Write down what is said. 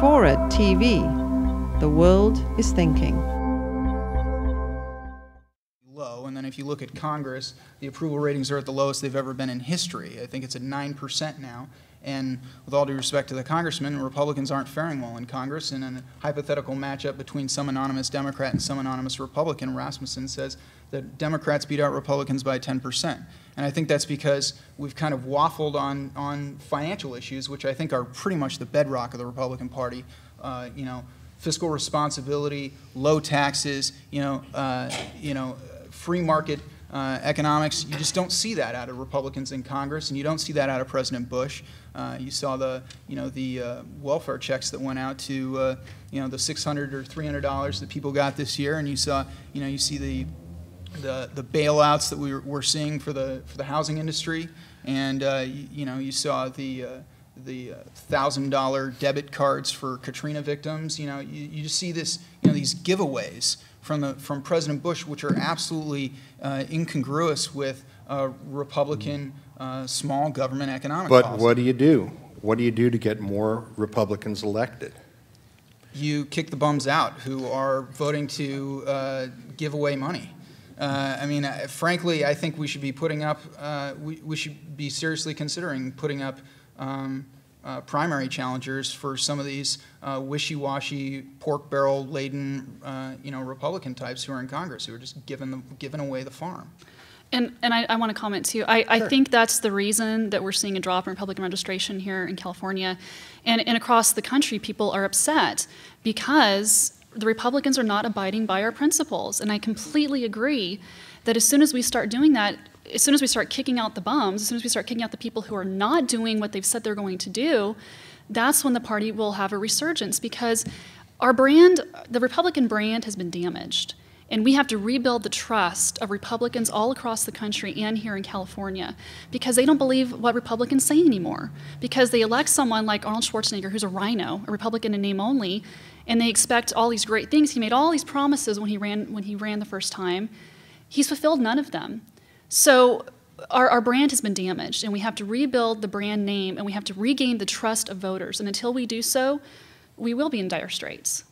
FORA.tv. The world is thinking. Low, and then if you look at Congress, the approval ratings are at the lowest they've ever been in history. I think it's at 9% now. And with all due respect to the congressman, Republicans aren't faring well in Congress. And in a hypothetical matchup between some anonymous Democrat and some anonymous Republican, Rasmussen says that Democrats beat out Republicans by 10%. And I think that's because we've kind of waffled on financial issues, which I think are pretty much the bedrock of the Republican Party. You know, fiscal responsibility, low taxes, free market economics. You just don't see that out of Republicans in Congress, and you don't see that out of President Bush. You saw the welfare checks that went out to the $600 or $300 that people got this year, and you saw you see the bailouts that we're seeing for the housing industry, and you saw the $1,000 debit cards for Katrina victims. You just see this these giveaways from President Bush, which are absolutely incongruous with Republican small government economic policy. But what do you do? What do you do to get more Republicans elected? You kick the bums out who are voting to give away money. Frankly, I think we should be putting up, we should be seriously considering putting up primary challengers for some of these wishy-washy, pork barrel-laden, Republican types who are in Congress, who are just giving away the farm. And I want to comment too. I think that's the reason that we're seeing a drop in Republican registration here in California, and across the country. People are upset because the Republicans are not abiding by our principles, and I completely agree that as soon as we start doing that, as soon as we start kicking out the bums, as soon as we start kicking out the people who are not doing what they've said they're going to do, that's when the party will have a resurgence, because our brand, the Republican brand, has been damaged. And we have to rebuild the trust of Republicans all across the country and here in California, because they don't believe what Republicans say anymore. Because they elect someone like Arnold Schwarzenegger, who's a rhino, a Republican in name only, and they expect all these great things. He made all these promises when he ran the first time. He's fulfilled none of them. So our brand has been damaged, and we have to rebuild the brand name, and we have to regain the trust of voters. And until we do so, we will be in dire straits.